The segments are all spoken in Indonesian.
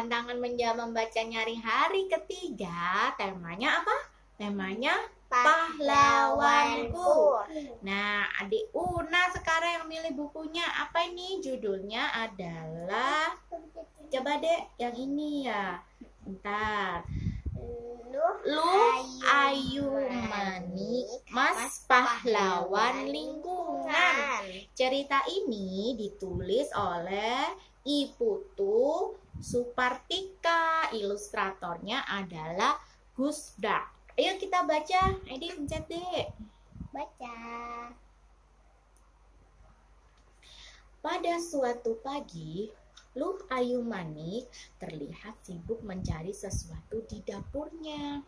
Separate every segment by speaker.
Speaker 1: tantangan menjawab membacanya hari ketiga. Temanya apa? Temanya pahlawanku. Nah, adik Una sekarang yang milih bukunya. Apa ini? Judulnya adalah, coba dek, yang ini ya. Bentar. Luh Ayu Manik, Mas Pahlawan Lingkungan. Cerita ini ditulis oleh Iputu Supartika. Ilustratornya adalah Gusda. Ayo kita baca. Ayo pencet deh.
Speaker 2: Baca.
Speaker 1: Pada suatu pagi, Luh Ayu Manik terlihat sibuk mencari sesuatu di dapurnya.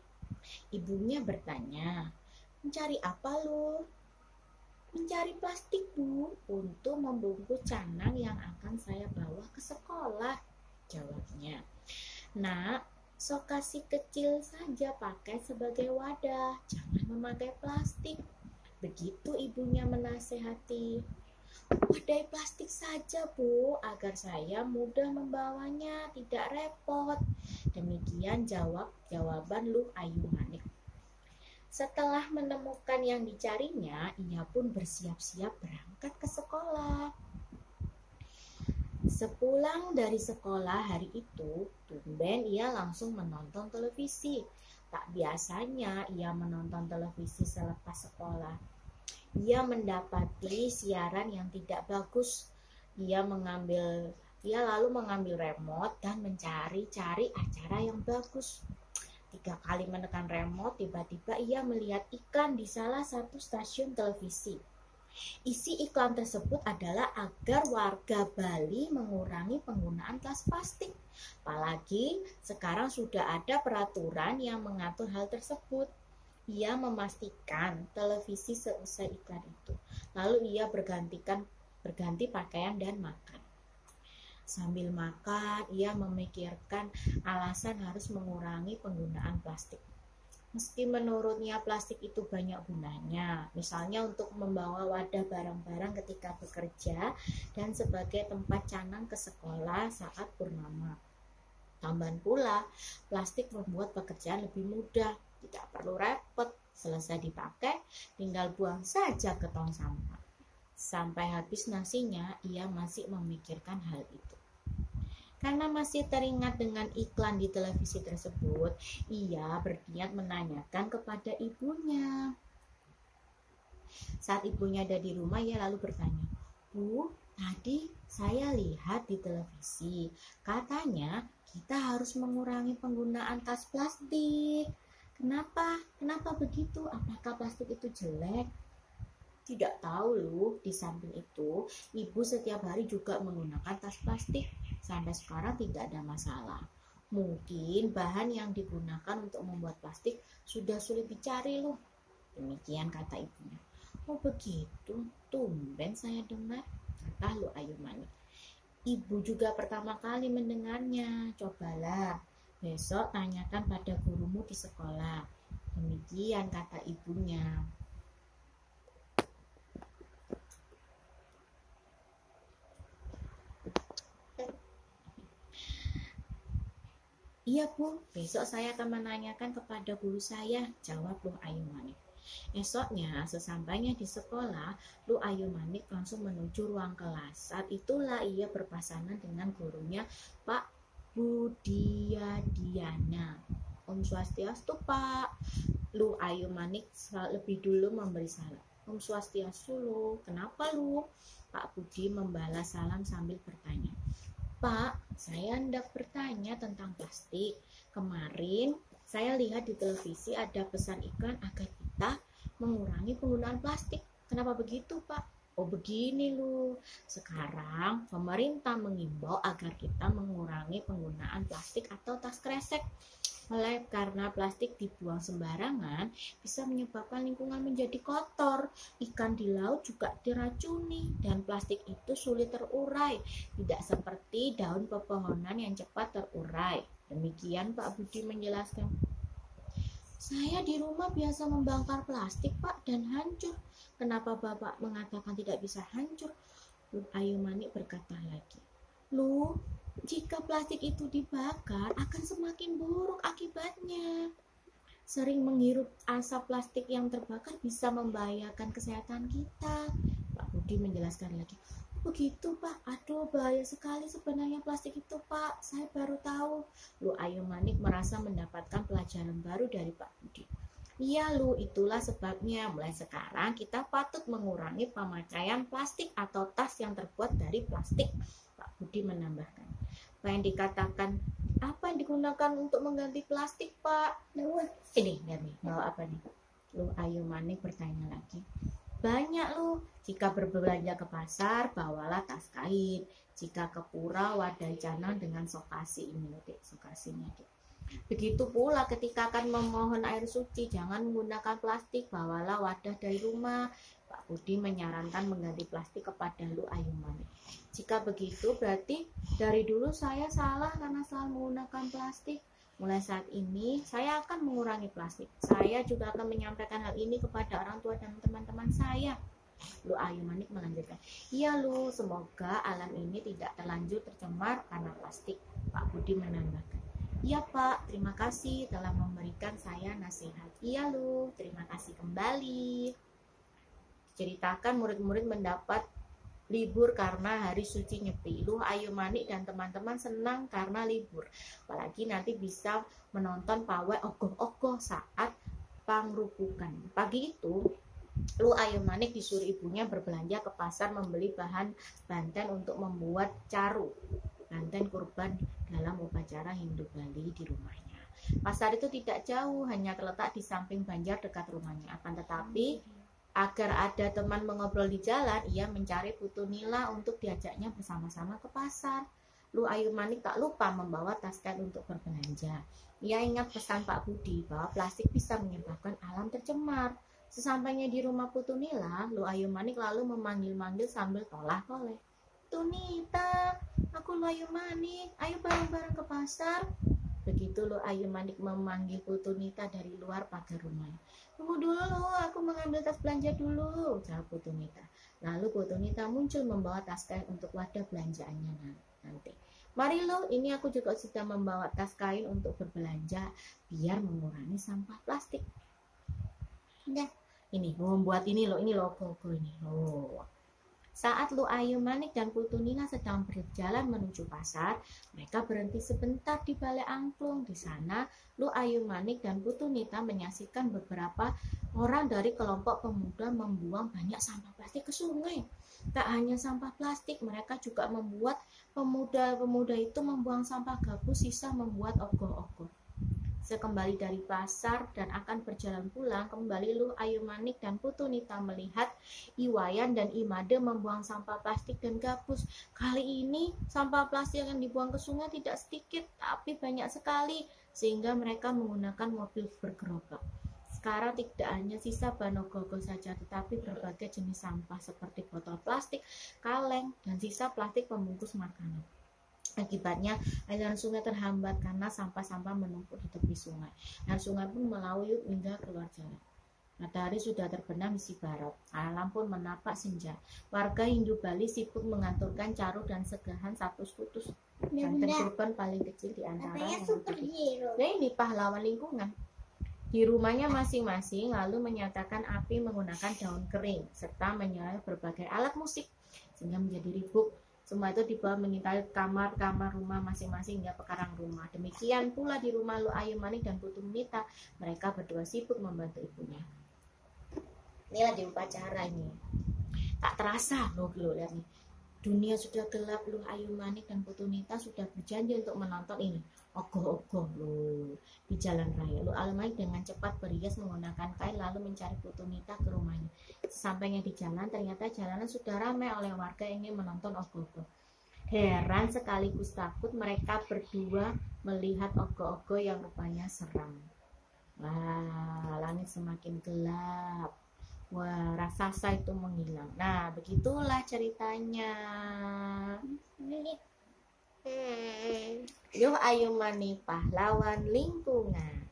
Speaker 1: Ibunya bertanya, "Mencari apa, Luh?" "Mencari plastik, Bu, untuk membungkus canang yang akan saya bawa ke sekolah," jawabnya. "Nak, sok kasih kecil saja pakai sebagai wadah, jangan memakai plastik," begitu ibunya menasehati. "Wadah plastik saja, Bu, agar saya mudah membawanya, tidak repot." Demikian jawaban Luh Ayu Manik. Setelah menemukan yang dicarinya, ia pun bersiap-siap berangkat ke sekolah. Sepulang dari sekolah hari itu, tumben ia langsung menonton televisi. Tak biasanya ia menonton televisi selepas sekolah. Ia mendapati siaran yang tidak bagus. Ia lalu mengambil remote dan mencari-cari acara yang bagus. 3 kali menekan remote, tiba-tiba ia melihat iklan di salah satu stasiun televisi. Isi iklan tersebut adalah agar warga Bali mengurangi penggunaan tas plastik. Apalagi sekarang sudah ada peraturan yang mengatur hal tersebut. Ia memastikan televisi seusai iklan itu. Lalu ia berganti pakaian dan makan. Sambil makan, ia memikirkan alasan harus mengurangi penggunaan plastik. Meski menurutnya plastik itu banyak gunanya, misalnya untuk membawa wadah barang-barang ketika bekerja dan sebagai tempat canang ke sekolah saat purnama. Tambahan pula, plastik membuat pekerjaan lebih mudah, tidak perlu repot, selesai dipakai, tinggal buang saja ke tong sampah. Sampai habis nasinya, ia masih memikirkan hal itu. Karena masih teringat dengan iklan di televisi tersebut, ia berniat menanyakan kepada ibunya. Saat ibunya ada di rumah, ia lalu bertanya, "Bu, tadi saya lihat di televisi, katanya kita harus mengurangi penggunaan tas plastik. Kenapa? Kenapa begitu? Apakah plastik itu jelek?" "Tidak tahu, Lu. Di samping itu, ibu setiap hari juga menggunakan tas plastik. Sampai sekarang tidak ada masalah. Mungkin bahan yang digunakan untuk membuat plastik sudah sulit dicari, Lu." Demikian kata ibunya. "Oh begitu, tumben saya dengar," kata Luh Ayu Manik. "Ibu juga pertama kali mendengarnya. Cobalah besok tanyakan pada gurumu di sekolah." Demikian kata ibunya. "Iya, Bu, besok saya akan menanyakan kepada guru saya," jawab Luh Ayu Manik. Esoknya, sesampainya di sekolah, Luh Ayu Manik langsung menuju ruang kelas. Saat itulah ia berpasangan dengan gurunya, Pak Budiadiana. "Om Swastiastu, Pak." Luh Ayu Manik lebih dulu memberi salam. "Om Swastiastu, Lu. Kenapa, Lu?" Pak Budi membalas salam sambil bertanya, "Pak, saya hendak bertanya tentang plastik. Kemarin saya lihat di televisi ada pesan iklan agar kita mengurangi penggunaan plastik. Kenapa begitu, Pak?" "Oh begini, Lu. Sekarang pemerintah mengimbau agar kita mengurangi penggunaan plastik atau tas kresek. Karena plastik dibuang sembarangan bisa menyebabkan lingkungan menjadi kotor, ikan di laut juga diracuni, dan plastik itu sulit terurai, tidak seperti daun pepohonan yang cepat terurai." Demikian Pak Budi menjelaskan. "Saya di rumah biasa membakar plastik, Pak, dan hancur. Kenapa Bapak mengatakan tidak bisa hancur?" Luh Ayu Manik berkata lagi. "Lu, Jika plastik itu dibakar, akan semakin buruk akibatnya. Sering menghirup asap plastik yang terbakar bisa membahayakan kesehatan kita. Pak Budi menjelaskan lagi. Begitu Pak, aduh bahaya sekali sebenarnya plastik itu Pak, saya baru tahu. Lu Ayu Manik merasa mendapatkan pelajaran baru dari Pak Budi. Iya Lu, itulah sebabnya mulai sekarang kita patut mengurangi pemakaian plastik atau tas yang terbuat dari plastik. Pak Budi menambahkan. Apa yang dikatakan, apa yang digunakan untuk mengganti plastik Pak? Ini lihat nih, bawa apa nih? Lu Ayu Manik bertanya lagi. Banyak lu, jika berbelanja ke pasar, bawalah tas kain. Jika ke pura, wadah canang dengan sokasi ini, dek, sokasinya dek. Begitu pula ketika akan memohon air suci, jangan menggunakan plastik, bawalah wadah dari rumah. Pak Budi menyarankan mengganti plastik kepada Lu Ayu Manik. Jika begitu, berarti dari dulu saya salah karena selalu menggunakan plastik. Mulai saat ini, saya akan mengurangi plastik. Saya juga akan menyampaikan hal ini kepada orang tua dan teman-teman saya. Lu Ayu Manik melanjutkan. Iya Lu, semoga alam ini tidak terlanjur tercemar karena plastik. Pak Budi menambahkan. Iya Pak, terima kasih telah memberikan saya nasihat. Iya Lu, terima kasih kembali. Ceritakan murid-murid mendapat libur karena hari suci Nyepi. Lu Ayu Manik dan teman-teman senang karena libur. Apalagi nanti bisa menonton pawai ogoh-ogoh saat pangrupukan. Pagi itu, Lu Ayu Manik disuruh ibunya berbelanja ke pasar membeli bahan banten untuk membuat caru. Banten kurban dalam upacara Hindu Bali di rumahnya. Pasar itu tidak jauh, hanya terletak di samping Banjar dekat rumahnya. Akan tetapi, agar ada teman mengobrol di jalan, ia mencari Putu Nila untuk diajaknya bersama-sama ke pasar. Lu Ayu Manik tak lupa membawa tas kain untuk berbelanja. Ia ingat pesan Pak Budi bahwa plastik bisa menyebabkan alam tercemar. Sesampainya di rumah Putu Nila, Lu Ayu Manik lalu memanggil-manggil sambil toleh-toleh. Tunita, aku Lu Ayu Manik, ayo bareng-bareng ke pasar. Begitu Lu Ayu Manik memanggil Putu Nita dari luar pagar rumahnya. Tunggu dulu, aku mengambil tas belanja dulu, jawab Putu Nita. Lalu Putu Nita muncul membawa tas kain untuk wadah belanjaannya nanti. Mari lo, ini aku juga sudah membawa tas kain untuk berbelanja, biar mengurangi sampah plastik. Nah, ini membuat ini logo ini. Oh. Saat Lu Ayu Manik dan Putu Nina sedang berjalan menuju pasar, mereka berhenti sebentar di Balai Angklung. Di sana, Lu Ayu Manik dan Putu Nita menyaksikan beberapa orang dari kelompok pemuda membuang banyak sampah plastik ke sungai. Tak hanya sampah plastik, mereka juga membuat pemuda-pemuda itu membuang sampah gabus sisa membuat ogoh-ogoh. Sekembali dari pasar dan akan berjalan pulang, kembali Lu Ayu Manik dan Putu Nita melihat Iwayan dan Imade membuang sampah plastik dan gabus. Kali ini sampah plastik yang dibuang ke sungai tidak sedikit, tapi banyak sekali, sehingga mereka menggunakan mobil bergerobak. Sekarang tidak hanya sisa ban ogoh-ogoh saja, tetapi berbagai jenis sampah seperti botol plastik, kaleng, dan sisa plastik pembungkus makanan. Akibatnya, aliran sungai terhambat karena sampah-sampah menumpuk di tepi sungai. Air sungai pun melayuk hingga keluar jalan. Matahari sudah terbenam di barat. Alam pun menapak senja. Warga Hindu Bali sibuk menganturkan caru dan segahan satu putus. Banten kurban paling kecil di antara yang nah, ini pahlawan lingkungan. Di rumahnya masing-masing lalu menyatakan api menggunakan daun kering serta menyalakan berbagai alat musik sehingga menjadi ribut. Semua itu dibawa mengintai kamar-kamar rumah masing-masing hingga pekarang rumah. Demikian pula di rumah Lu Ayu Manik dan Putu Nita. Mereka berdua sibuk membantu ibunya. Inilah di upacara ini. Tak terasa, loh lihat nih. Dunia sudah gelap, Lu Ayu Manik dan Putu Nita sudah berjanji untuk menonton ini. Ogoh-ogoh loh di jalan raya. Lu Ayu Manik dengan cepat berhias menggunakan kain lalu mencari Putu Nita ke rumahnya. Sesampainya di jalan, ternyata jalanan sudah ramai oleh warga yang ingin menonton ogoh-ogoh. Heran sekaligus takut mereka berdua melihat ogoh-ogoh yang rupanya seram. Wah, langit semakin gelap. Wah, raksasa itu menghilang. Nah, begitulah ceritanya. Yuh Ayu Manik, pahlawan lingkungan.